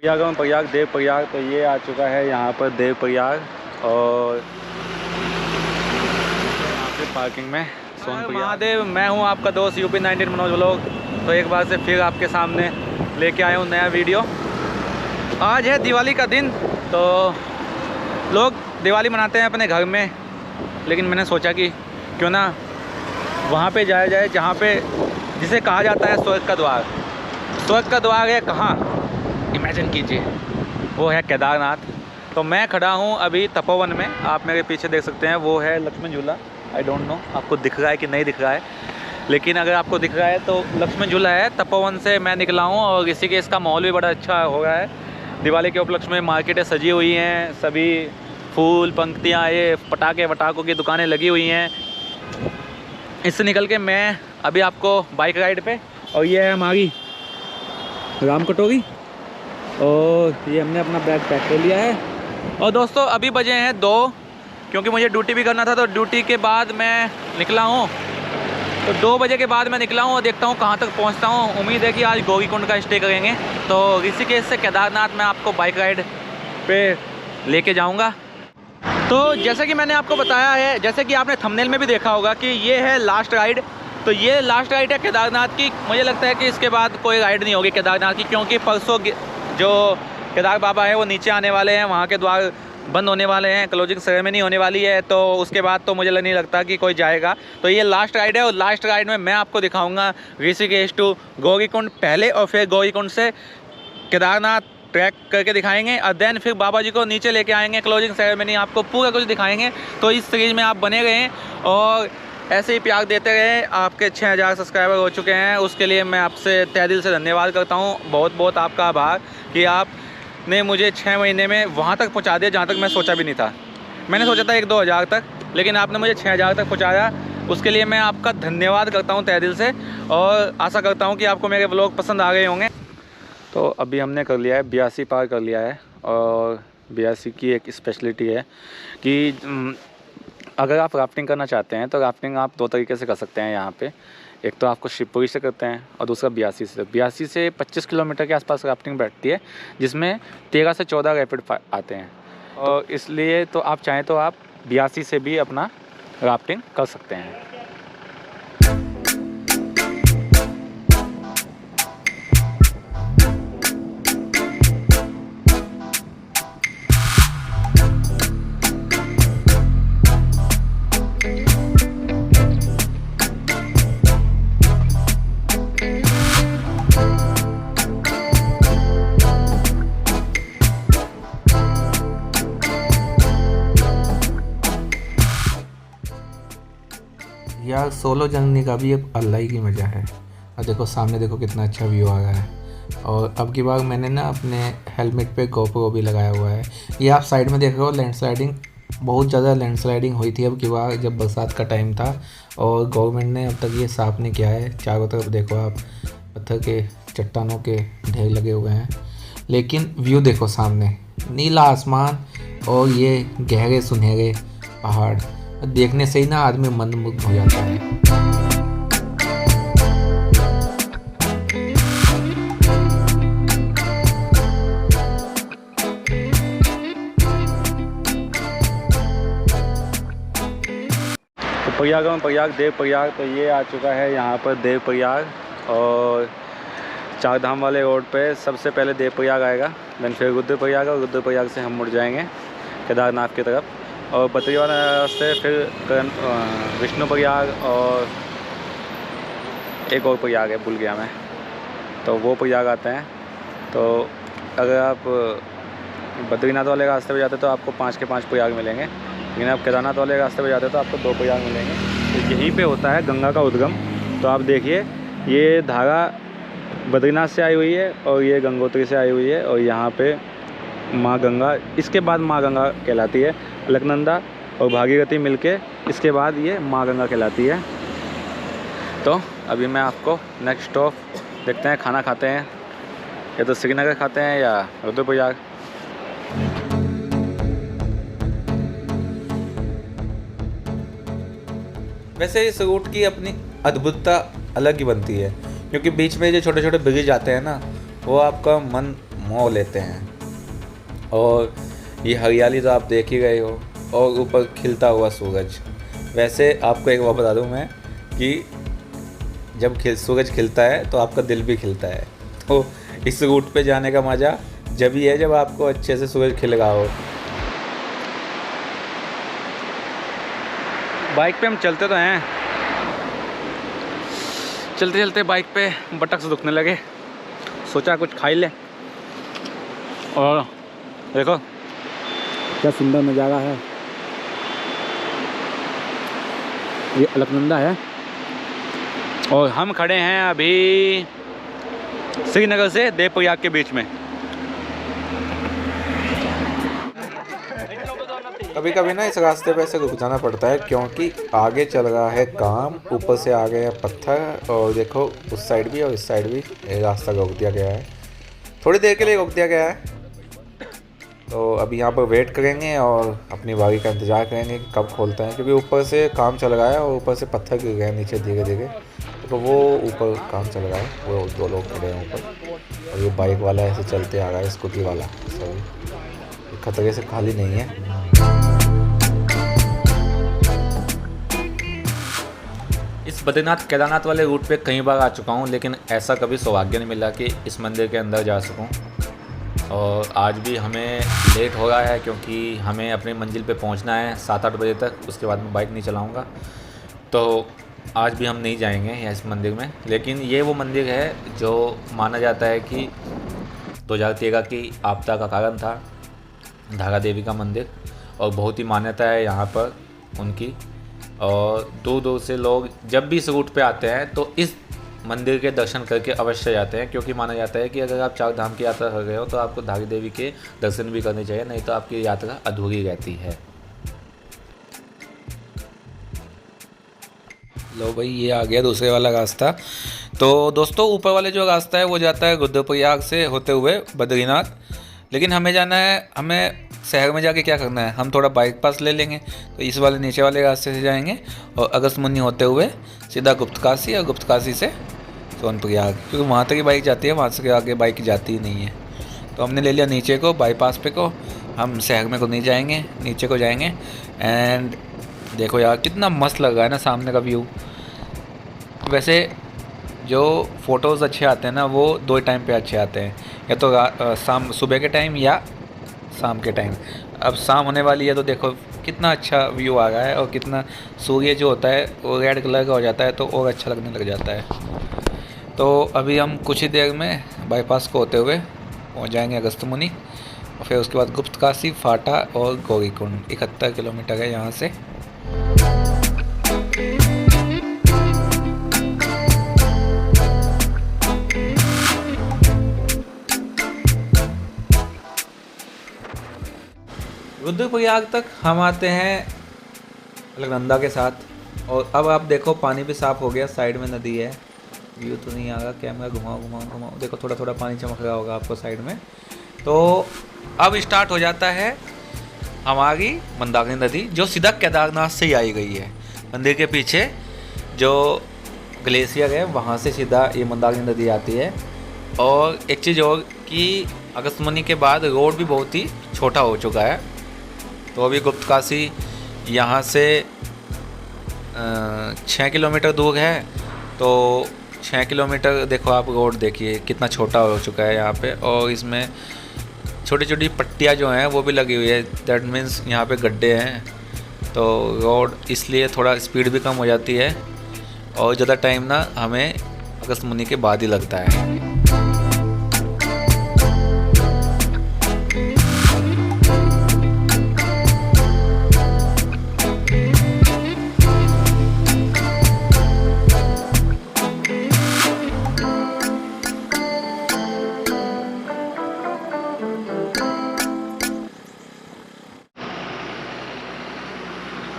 प्रयाग देव प्रयाग। तो ये आ चुका है यहाँ पर देव प्रयाग और यहाँ पे पार्किंग में सोन महादेव। मैं हूँ आपका दोस्त UP19 मनोज व्लॉग। तो एक बार से फिर आपके सामने लेके आया हूँ नया वीडियो। आज है दिवाली का दिन, तो लोग दिवाली मनाते हैं अपने घर में, लेकिन मैंने सोचा कि क्यों ना वहाँ पे जाया जाए जहाँ पे जिसे कहा जाता है स्वर्ग का द्वार। स्वर्ग का द्वार है कहाँ, इमेजिन कीजिए, वो है केदारनाथ। तो मैं खड़ा हूँ अभी तपोवन में, आप मेरे पीछे देख सकते हैं, वो है लक्ष्मण झूला। आई डोंट नो आपको दिख रहा है कि नहीं दिख रहा है, लेकिन अगर आपको दिख रहा है तो लक्ष्मण झूला है। तपोवन से मैं निकला हूँ और ऋषिकेश का माहौल भी बड़ा अच्छा हो रहा है। दिवाली के उपलक्ष्य में मार्केटें सजी हुई हैं, सभी फूल पंक्तियाँ, ये पटाखों की दुकानें लगी हुई हैं। इससे निकल के मैं अभी आपको बाइक राइड पे, और ये है हमारी राम कटोरी, और ये हमने अपना बैग पैक कर लिया है। और दोस्तों अभी बजे हैं 2, क्योंकि मुझे ड्यूटी भी करना था, तो ड्यूटी के बाद मैं निकला हूँ। तो 2 बजे के बाद मैं निकला हूँ और देखता हूँ कहाँ तक पहुँचता हूँ। उम्मीद है कि आज गौरीकुंड का स्टे करेंगे। तो ऋषिकेश से केदारनाथ मैं आपको बाइक राइड पे लेके जाऊँगा। तो जैसे कि मैंने आपको बताया है, जैसे कि आपने थंबनेल में भी देखा होगा कि ये है लास्ट राइड। तो ये लास्ट राइड है केदारनाथ की। मुझे लगता है कि इसके बाद कोई राइड नहीं होगी केदारनाथ की, क्योंकि परसों जो केदार बाबा है वो नीचे आने वाले हैं, वहाँ के द्वार बंद होने वाले हैं, क्लोजिंग सेरेमनी होने वाली है। तो उसके बाद तो मुझे नहीं लगता कि कोई जाएगा। तो ये लास्ट राइड है, और लास्ट राइड में मैं आपको दिखाऊंगा ऋषिकेश टू गौरीकुंड पहले, और फिर गौरीकुंड से केदारनाथ ट्रैक करके दिखाएंगे, और देन फिर बाबा जी को नीचे लेके आएंगे, क्लोजिंग सेरेमनी आपको पूरा कुछ दिखाएंगे। तो इस सीरीज़ में आप बने रहें और ऐसे ही प्यार देते रहे। आपके 6000 सब्सक्राइबर हो चुके हैं, उसके लिए मैं आपसे तहे दिल से धन्यवाद करता हूँ। बहुत बहुत आपका आभार कि आपने मुझे 6 महीने में वहाँ तक पहुँचा दिया जहाँ तक मैं सोचा भी नहीं था। मैंने सोचा था 1-2 हज़ार तक, लेकिन आपने मुझे 6000 तक पहुँचाया। उसके लिए मैं आपका धन्यवाद करता हूँ तहे दिल से, और आशा करता हूँ कि आपको मेरे व्लॉग पसंद आ गए होंगे। तो अभी हमने कर लिया है 82 पार कर लिया है, और 82 की एक स्पेशलिटी है कि अगर आप राफ्टिंग करना चाहते हैं तो राफ्टिंग आप 2 तरीके से कर सकते हैं यहाँ पे। एक तो आपको शिवपुरी से करते हैं, और दूसरा 82 से। 82 से 25 किलोमीटर के आसपास राफ्टिंग बैठती है, जिसमें 13 से 14 रैपिड आते हैं। और इसलिए तो आप चाहें तो आप 82 से भी अपना राफ्टिंग कर सकते हैं। यार सोलो जर्नी का भी एक अलग ही मज़ा है। और देखो सामने देखो कितना अच्छा व्यू आ रहा है। और अब की बार मैंने ना अपने हेलमेट पे GoPro भी लगाया हुआ है। ये आप साइड में देख रहे हो लैंडस्लाइडिंग, बहुत ज़्यादा लैंडस्लाइडिंग हुई थी अब की बार जब बरसात का टाइम था, और गवर्नमेंट ने अब तक ये साफ़ नहीं किया है। चारों तरफ देखो आप, पत्थर के चट्टानों के ढेर लगे हुए हैं, लेकिन व्यू देखो सामने, नीला आसमान और ये गहरे सुनहरे पहाड़, देखने से ही ना आदमी मंत्रमुग्ध हो जाता है। तो प्रयाग देव प्रयाग। तो ये आ चुका है यहाँ पर देव प्रयाग, और 4 धाम वाले रोड पे सबसे पहले देव प्रयाग आएगा, देन फिर रुद्रप्रयाग, और रुद्रप्रयाग से हम मुड़ जाएंगे केदारनाथ की तरफ, और बद्रीनाथ से फिर विष्णुप्रयाग, और एक और प्रयाग है भूल गया मैं, तो वो प्रयाग आते हैं। तो अगर आप बद्रीनाथ वाले रास्ते पे जाते तो आपको 5 के 5 प्रयाग मिलेंगे, लेकिन आप केदारनाथ वाले रास्ते पे जाते तो आपको 2 प्रयाग मिलेंगे। तो यहीं पे होता है गंगा का उद्गम। तो आप देखिए ये धारा बद्रीनाथ से आई हुई है, और ये गंगोत्री से आई हुई है, और यहाँ पे माँ गंगा, इसके बाद माँ गंगा कहलाती है। अलकनंदा और भागीरथी मिलके इसके बाद ये माँ गंगा कहलाती है। तो अभी मैं आपको नेक्स्ट स्टॉप देखते हैं, खाना खाते हैं, या तो श्रीनगर खाते हैं या रुद्रप्रयाग। वैसे इस रूट की अपनी अद्भुतता अलग ही बनती है, क्योंकि बीच में जो छोटे छोटे ब्रिज आते हैं ना, वो आपका मन मोह लेते हैं। और ये हरियाली तो आप देख ही गए हो, और ऊपर खिलता हुआ सूरज। वैसे आपको एक बात बता दूं मैं कि जब सूरज खिलता है तो आपका दिल भी खिलता है। तो इस रूट पे जाने का मज़ा जब ही है जब आपको अच्छे से सूरज खिल रहा हो। बाइक पे हम चलते तो हैं, चलते चलते बाइक पे बटक से दुखने लगे, सोचा कुछ खा ही ले। और देखो क्या सुंदर नज़ारा है, ये अलकनंदा है और हम खड़े हैं अभी श्रीनगर से देवप्रयाग के बीच में। कभी कभी ना इस रास्ते पे ऐसे रुक जाना पड़ता है क्योंकि आगे चल रहा है काम, ऊपर से आ गए हैं पत्थर, और देखो उस साइड भी और इस साइड भी रास्ता रोक दिया गया है, थोड़ी देर के लिए रोक दिया गया है। तो अभी यहाँ पर वेट करेंगे और अपनी बारी का इंतज़ार करेंगे कि कब खोलते हैं, क्योंकि ऊपर से काम चल रहा है और ऊपर से पत्थर गिर गए हैं नीचे धीरे धीरे। तो वो ऊपर काम चल रहा है, वो 2 लोग खड़े हैं ऊपर, और ये बाइक वाला ऐसे चलते आ रहा है, स्कूटी वाला सॉरी, खतरे से खाली नहीं है। इस बद्रीनाथ केदारनाथ वाले रूट पे कई बार आ चुका हूँ, लेकिन ऐसा कभी सौभाग्य नहीं मिला कि इस मंदिर के अंदर जा सकूँ। और आज भी हमें लेट हो रहा है क्योंकि हमें अपनी मंजिल पे पहुंचना है 7-8 बजे तक, उसके बाद मैं बाइक नहीं चलाऊंगा। तो आज भी हम नहीं जाएंगे इस मंदिर में। लेकिन ये वो मंदिर है जो माना जाता है कि 2013 की आपदा का कारण था, धारा देवी का मंदिर, और बहुत ही मान्यता है यहाँ पर उनकी। और दूर दूर से लोग जब भी इस रूट पे आते हैं तो इस मंदिर के दर्शन करके अवश्य जाते हैं, क्योंकि माना जाता है कि अगर आप 4 धाम की यात्रा कर रहे हो तो आपको धारी देवी के दर्शन भी करने चाहिए, नहीं तो आपकी यात्रा अधूरी रहती है। लो भाई, ये आ गया दूसरे वाला रास्ता। तो दोस्तों, ऊपर वाले जो रास्ता है वो जाता है रुद्रप्रयाग से होते हुए बद्रीनाथ, लेकिन हमें जाना है, हमें शहर में जाके क्या करना है, हम थोड़ा बाइक पास ले लेंगे। तो इस वाले नीचे वाले रास्ते से जाएंगे और अगस्त्यमुनि होते हुए सीधा गुप्तकाशी, और गुप्तकाशी से सोनप्रयाग, क्योंकि वहाँ तक ही बाइक जाती है, वहाँ से आगे बाइक जाती ही नहीं है। तो हमने ले लिया नीचे को, बाईपास पे को। हम शहर में को नहीं जाएंगे, नीचे को जाएंगे। एंड देखो यार कितना मस्त लग रहा है ना सामने का व्यू। वैसे जो फ़ोटोज़ अच्छे आते हैं ना वो 2 टाइम पे अच्छे आते हैं, या तो शाम सुबह के टाइम या शाम के टाइम। अब शाम होने वाली है तो देखो कितना अच्छा व्यू आ रहा है, और कितना सूर्य जो होता है वो रेड कलर का हो जाता है तो और अच्छा लगने लग जाता है। तो अभी हम कुछ ही देर में बाईपास को होते हुए पहुँच जाएंगे अगस्त्यमुनि, और फिर उसके बाद गुप्तकाशी, फाटा और गौरीकुंड। 71 किलोमीटर है यहाँ से। रुद्रप्रयाग तक हम आते हैं अलकनंदा के साथ, और अब आप देखो पानी भी साफ़ हो गया, साइड में नदी है। व्यू तो नहीं आ रहा, कैमरा घुमाओ, देखो थोड़ा थोड़ा पानी चमक रहा होगा आपको साइड में। तो अब स्टार्ट हो जाता है हमारी मंदाकिनी नदी, जो सीधा केदारनाथ से ही आई गई है। मंदिर के पीछे जो ग्लेशियर है वहाँ से सीधा ये मंदाकिनी नदी आती है। और एक चीज़ और कि अगस्त्यमुनि के बाद रोड भी बहुत ही छोटा हो चुका है। तो अभी गुप्तकाशी यहाँ से 6 किलोमीटर दूर है, तो 6 किलोमीटर देखो आप, रोड देखिए कितना छोटा हो चुका है यहाँ पे। और इसमें छोटी छोटी पट्टियाँ जो हैं वो भी लगी हुई है, दैट मीन्स यहाँ पे गड्ढे हैं। तो रोड इसलिए थोड़ा स्पीड भी कम हो जाती है, और ज़्यादा टाइम ना हमें अगस्त्यमुनि के बाद ही लगता है।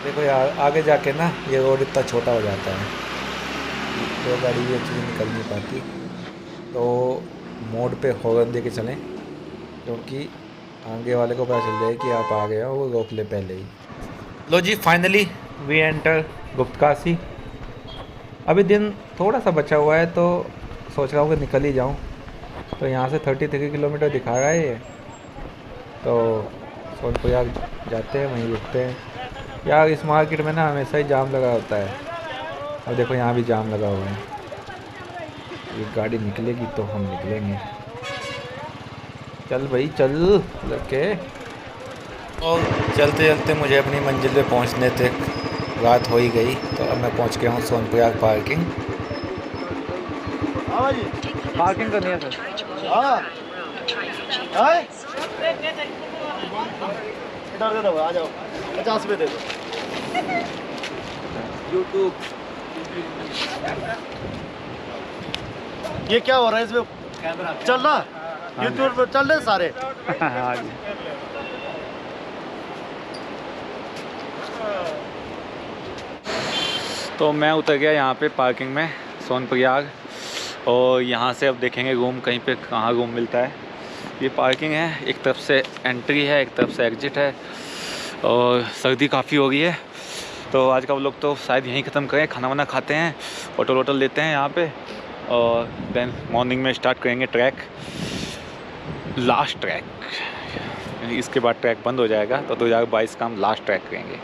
देखो यार आगे जाके ना ये रोड इतना छोटा हो जाता है, तो गाड़ी भी अच्छी से निकल नहीं पाती। तो मोड़ पे हॉर्न दे के चलें, क्योंकि आगे वाले को पता चल जाए कि आप आ गए हो, वो रोक ले पहले ही। लो जी, फाइनली वी एंटर गुप्तकाशी। अभी दिन थोड़ा सा बचा हुआ है तो सोच रहा हूँ कि निकल ही जाऊँ, तो यहाँ से 33 किलोमीटर दिखा रहा है ये। तो सोनप्रयाग जाते हैं, वहीं रुकते हैं। यार इस मार्केट में ना हमेशा ही जाम लगा होता है। अब देखो यहाँ भी जाम लगा हुआ है। ये गाड़ी निकलेगी तो हम निकलेंगे। चल भाई चल लड़के। और चलते चलते मुझे अपनी मंजिल पे पहुंचने तक रात हो ही गई। तो अब मैं पहुंच गया हूँ सोनप्रयाग पार्किंग। पार्किंग करनी है सर। इधर दे दो, आ जाओ, 50 रुपये दे दो। यूट्यूब ये क्या हो रहा है इसमें? चल रहा यूट्यूब पे चल रहे सारे। हाँ जी। तो मैं उतर गया यहाँ पे पार्किंग में सोनप्रयाग, और यहाँ से अब देखेंगे रूम कहीं पे कहाँ रूम मिलता है। ये पार्किंग है, एक तरफ से एंट्री है, एक तरफ से एग्जिट है, और सर्दी काफ़ी हो गई है। तो आज का व्लॉग तो शायद यहीं ख़त्म करें। खाना वाना खाते हैं, होटल वोटल लेते हैं यहाँ पे, और देन मॉर्निंग में स्टार्ट करेंगे ट्रैक, लास्ट ट्रैक। इसके बाद ट्रैक बंद हो जाएगा, तो 2022 का हम लास्ट ट्रैक करेंगे।